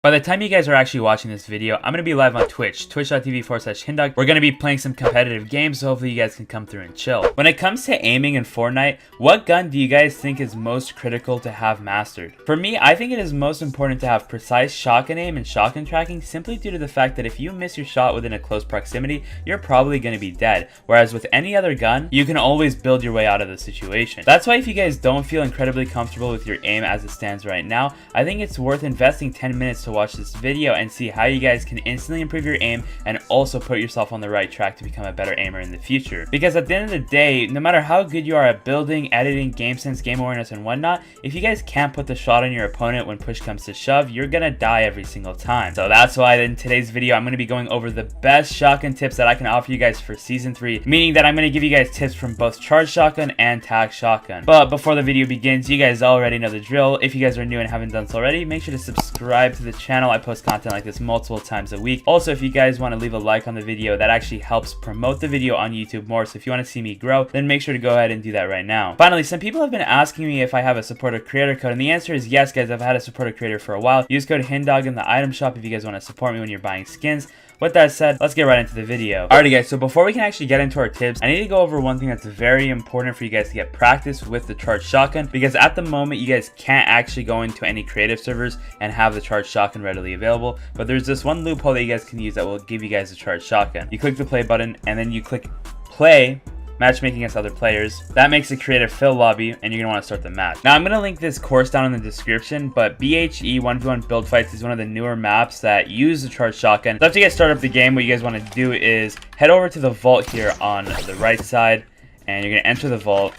By the time you guys are actually watching this video, I'm going to be live on Twitch, twitch.tv/hindog. We're going to be playing some competitive games, so hopefully you guys can come through and chill. When it comes to aiming in Fortnite, what gun do you guys think is most critical to have mastered? For me, I think it is most important to have precise shotgun aim and shotgun tracking, simply due to the fact that if you miss your shot within a close proximity, you're probably going to be dead. Whereas with any other gun, you can always build your way out of the situation. That's why if you guys don't feel incredibly comfortable with your aim as it stands right now, I think it's worth investing 10 minutes to watch this video and see how you guys can instantly improve your aim and also put yourself on the right track to become a better aimer in the future. Because at the end of the day, no matter how good you are at building, editing, game sense, game awareness, and whatnot, if you guys can't put the shot on your opponent when push comes to shove, you're gonna die every single time. So that's why in today's video, I'm gonna be going over the best shotgun tips that I can offer you guys for Season 3, meaning that I'm gonna give you guys tips from both charged shotgun and tagged shotgun. But before the video begins, you guys already know the drill. If you guys are new and haven't done so already, make sure to subscribe to the channel. I post content like this multiple times a week. Also, if you guys want to leave a like on the video, that actually helps promote the video on YouTube more. So if you want to see me grow, then make sure to go ahead and do that right now. Finally, some people have been asking me if I have a supporter creator code, and the answer is yes, guys. I've had a supporter creator for a while. Use code hindog in the item shop if you guys want to support me when you're buying skins. With that said, let's get right into the video. Alrighty guys, so before we can actually get into our tips, I need to go over one thing that's very important for you guys to get practice with the charged shotgun, because at the moment you guys can't actually go into any creative servers and have the charged shotgun readily available, but there's this one loophole that you guys can use that will give you guys a charged shotgun. You click the play button and then you click play matchmaking against other players. That makes a creative fill lobby, and you're gonna want to start the match. Now I'm gonna link this course down in the description, but BHE 1v1 build fights is one of the newer maps that use the charged shotgun. So after you guys start up the game, what you guys want to do is head over to the vault here on the right side, and you're gonna enter the vault.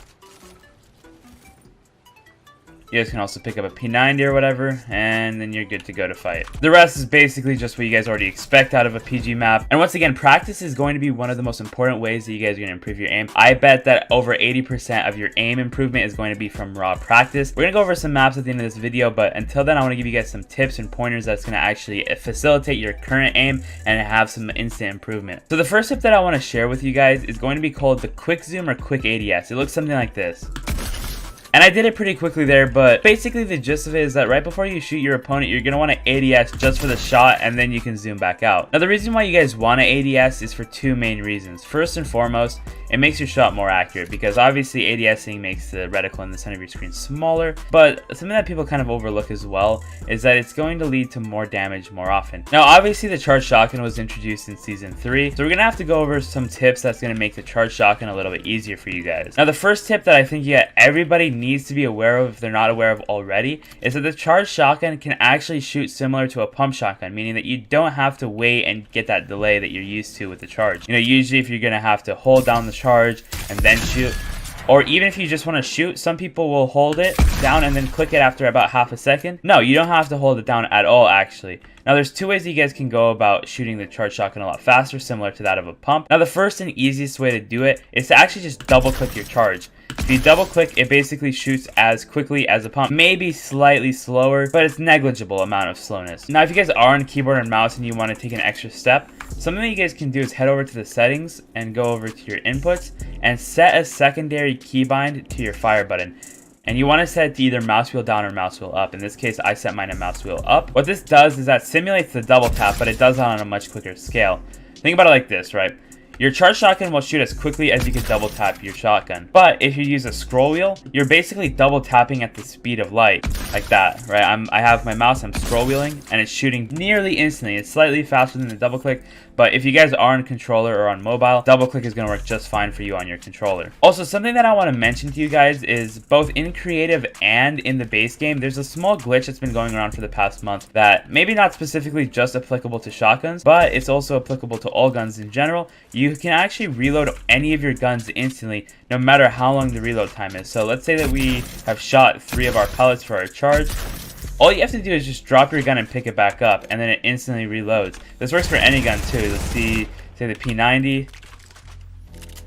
You guys can also pick up a P90 or whatever, and then you're good to go to fight. The rest is basically just what you guys already expect out of a PG map. And once again, practice is going to be one of the most important ways that you guys are going to improve your aim. I bet that over 80% of your aim improvement is going to be from raw practice. We're going to go over some maps at the end of this video, but until then, I want to give you guys some tips and pointers that's going to actually facilitate your current aim and have some instant improvement. So the first tip that I want to share with you guys is going to be called the quick zoom or quick ADS. It looks something like this. And I did it pretty quickly there, but basically the gist of it is that right before you shoot your opponent, you're going to want to ADS just for the shot, and then you can zoom back out. Now the reason why you guys want to ADS is for two main reasons. First and foremost, it makes your shot more accurate, because obviously ADSing makes the reticle in the center of your screen smaller, but something that people kind of overlook as well is that it's going to lead to more damage more often. Now obviously the charged shotgun was introduced in Season 3, so we're going to have to go over some tips that's going to make the charged shotgun a little bit easier for you guys. Now the first tip that I think everybody needs to be aware of, if they're not aware of already, is that the charged shotgun can actually shoot similar to a pump shotgun, meaning that you don't have to wait and get that delay that you're used to with the charge. You know, usually if you're going to have to hold down the charge and then shoot, or even if you just want to shoot, some people will hold it down and then click it after about half a second. No, you don't have to hold it down at all, actually. Now there's two ways that you guys can go about shooting the charged shotgun a lot faster, similar to that of a pump. Now the first and easiest way to do it is to actually just double click your charge. If you double click, it basically shoots as quickly as a pump, maybe slightly slower, but it's negligible amount of slowness. Now if you guys are on keyboard and mouse and you want to take an extra step, something that you guys can do is head over to the settings and go over to your inputs and set a secondary keybind to your fire button. And you want to set it to either mouse wheel down or mouse wheel up. In this case, I set mine to mouse wheel up. What this does is that simulates the double tap, but it does it on a much quicker scale. Think about it like this, right? Your charged shotgun will shoot as quickly as you can double tap your shotgun. But if you use a scroll wheel, you're basically double tapping at the speed of light, like that, right? I have my mouse, I'm scroll wheeling, and it's shooting nearly instantly. It's slightly faster than the double click, but if you guys are on controller or on mobile, double click is going to work just fine for you on your controller. Also, something that I want to mention to you guys is both in creative and in the base game, there's a small glitch that's been going around for the past month that maybe not specifically just applicable to shotguns, but it's also applicable to all guns in general. You can actually reload any of your guns instantly, no matter how long the reload time is. So let's say that we have shot 3 of our pellets for our charge. All you have to do is just drop your gun and pick it back up, and then it instantly reloads. This works for any gun too. Let's see, say the P90,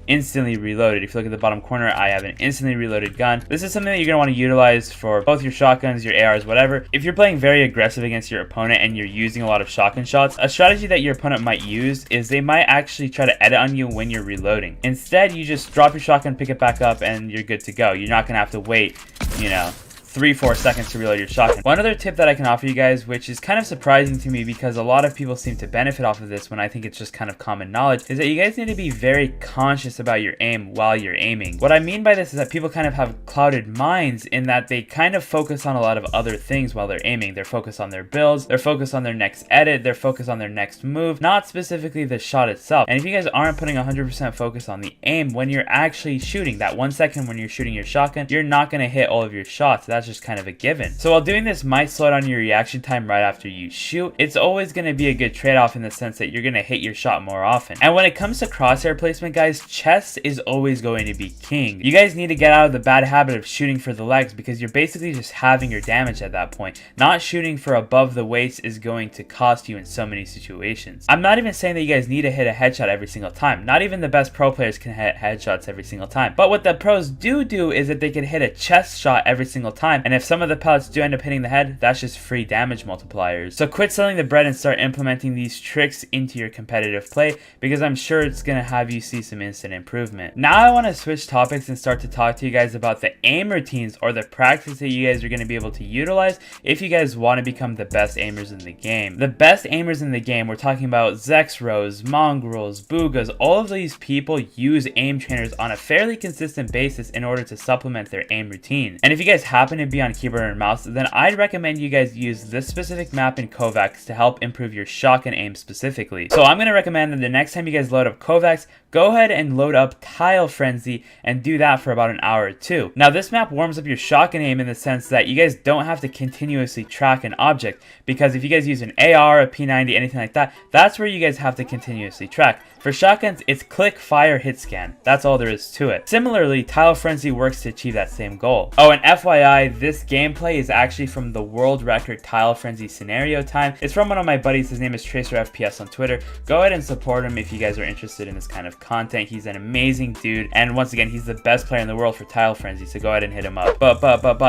instantly reloaded. If you look at the bottom corner, I have an instantly reloaded gun. This is something that you're going to want to utilize for both your shotguns, your ARs, whatever. If you're playing very aggressive against your opponent and you're using a lot of shotgun shots, a strategy that your opponent might use is they might actually try to edit on you when you're reloading. Instead, you just drop your shotgun, pick it back up, and you're good to go. You're not going to have to wait, you know, 3-4 seconds to reload your shotgun. One other tip that I can offer you guys, which is kind of surprising to me because a lot of people seem to benefit off of this when I think it's just kind of common knowledge, is that you guys need to be very conscious about your aim while you're aiming. What I mean by this is that people kind of have clouded minds in that they kind of focus on a lot of other things while they're aiming. They're focused on their builds, they're focused on their next edit, they're focused on their next move, not specifically the shot itself. And if you guys aren't putting 100% focus on the aim when you're actually shooting, that 1 second when you're shooting your shotgun, you're not going to hit all of your shots. That's just kind of a given. So while doing this might slow down your reaction time right after you shoot, it's always going to be a good trade-off in the sense that you're going to hit your shot more often. And when it comes to crosshair placement, guys, chest is always going to be king. You guys need to get out of the bad habit of shooting for the legs because you're basically just having your damage at that point. Not shooting for above the waist is going to cost you in so many situations. I'm not even saying that you guys need to hit a headshot every single time. Not even the best pro players can hit headshots every single time. But what the pros do is that they can hit a chest shot every single time. And if some of the pellets do end up hitting the head, that's just free damage multipliers. So quit selling the bread and start implementing these tricks into your competitive play because I'm sure it's going to have you see some instant improvement. Now I want to switch topics and start to talk to you guys about the aim routines or the practice that you guys are going to be able to utilize if you guys want to become the best aimers in the game. The best aimers in the game, we're talking about Zexros, Mongrels, Boogas, all of these people use aim trainers on a fairly consistent basis in order to supplement their aim routine. And if you guys happen to be on keyboard and mouse, then I'd recommend you guys use this specific map in Kovacs to help improve your shotgun aim specifically. So I'm going to recommend that the next time you guys load up Kovacs, go ahead and load up Tile Frenzy and do that for about an hour or two. Now this map warms up your shotgun aim in the sense that you guys don't have to continuously track an object, because if you guys use an AR, a P90, anything like that, that's where you guys have to continuously track. For shotguns, it's click, fire, hit scan. That's all there is to it. Similarly, Tile Frenzy works to achieve that same goal. Oh, and FYI, this gameplay is actually from the world record Tile Frenzy scenario time. It's from one of my buddies. His name is Tracer FPS on Twitter. Go ahead and support him if you guys are interested in this kind of content. He's an amazing dude, and once again, he's the best player in the world for Tile Frenzy, so go ahead and hit him up. But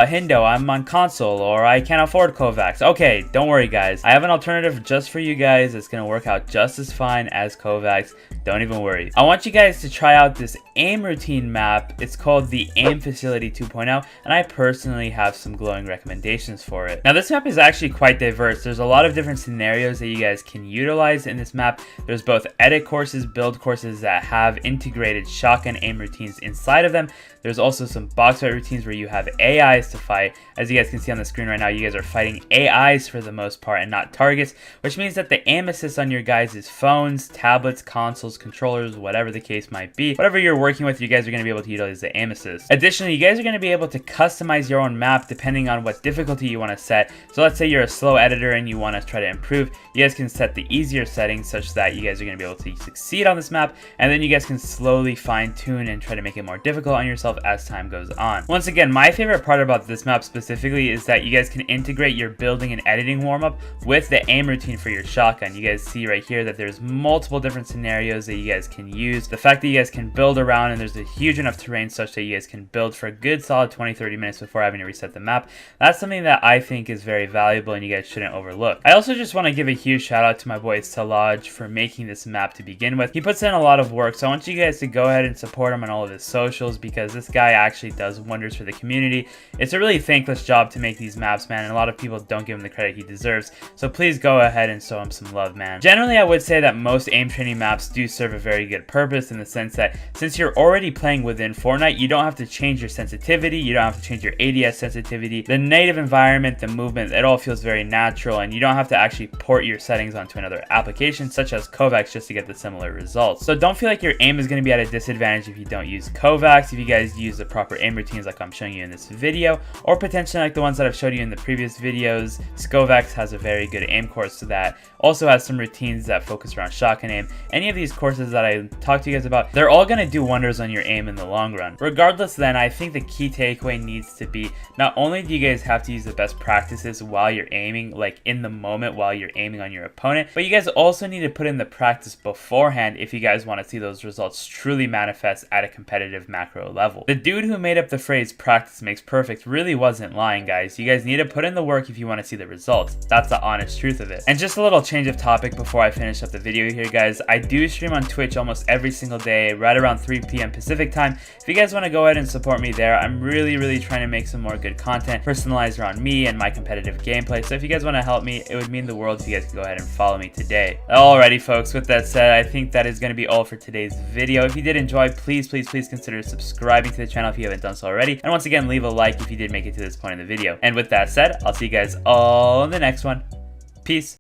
Hindo, I'm on console, or I can't afford Kovacs. Okay, don't worry guys. I have an alternative just for you guys that's gonna work out just as fine as Kovacs. Don't even worry. I want you guys to try out this aim routine map. It's called the Aim Facility 2.0, and I personally have some glowing recommendations for it. Now this map is actually quite diverse. There's a lot of different scenarios that you guys can utilize in this map. There's both edit courses, build courses that have integrated shotgun aim routines inside of them. There's also some box fight routines where you have AIs to fight. As you guys can see on the screen right now, you guys are fighting AIs for the most part and not targets, which means that the aim assist on your guys' phones, tablets, consoles, controllers, whatever the case might be, whatever you're working with, you guys are going to be able to utilize the aim assist. Additionally, you guys are going to be able to customize your own map depending on what difficulty you want to set. So let's say you're a slow editor and you want to try to improve, you guys can set the easier settings such that you guys are going to be able to succeed on this map, and then you guys can slowly fine tune and try to make it more difficult on yourself as time goes on. Once again, my favorite part about this map specifically is that you guys can integrate your building and editing warm-up with the aim routine for your shotgun. You guys see right here that there's multiple different scenarios that you guys can use. The fact that you guys can build around and there's a huge enough terrain such that you guys can build for a good solid 20-30 minutes before having to reset the map, that's something that I think is very valuable and you guys shouldn't overlook. I also just want to give a huge shout out to my boy Salaj for making this map to begin with. He puts in a lot of work, so I want you guys to go ahead and support him on all of his socials because this guy actually does wonders for the community. It's a really thankless job to make these maps, man, and a lot of people don't give him the credit he deserves, so please go ahead and show him some love, man. Generally, I would say that most aim training maps do serve a very good purpose in the sense that since you're already playing within Fortnite, you don't have to change your sensitivity, you don't have to change your ADS sensitivity, the native environment, the movement, it all feels very natural, and you don't have to actually port your settings onto another application such as Kovacs just to get the similar results. So don't feel like your aim is going to be at a disadvantage if you don't use Kovacs, if you guys use the proper aim routines like I'm showing you in this video, or potentially like the ones that I've showed you in the previous videos. Kovacs has a very good aim course to that, also has some routines that focus around shotgun aim. Any of these courses that I talked to you guys about, they're all going to do wonders on your aim in the long run. Regardless then, I think the key takeaway needs to be not only do you guys have to use the best practices while you're aiming, like in the moment while you're aiming on your opponent, but you guys also need to put in the practice beforehand if you guys want to see those results truly manifest at a competitive macro level. The dude who made up the phrase practice makes perfect really wasn't lying, guys. You guys need to put in the work if you want to see the results. That's the honest truth of it. And just a little change of topic before I finish up the video here, guys. I do stream on Twitch almost every single day right around 3 p.m. Pacific time. If you guys want to go ahead and support me there, I'm really trying to make some more more good content personalized around me and my competitive gameplay. So if you guys want to help me, it would mean the world if you guys could go ahead and follow me today. Alrighty folks, with that said, I think that is going to be all for today's video. If you did enjoy, please consider subscribing to the channel if you haven't done so already. And once again, leave a like if you did make it to this point in the video. And with that said, I'll see you guys all in the next one. Peace.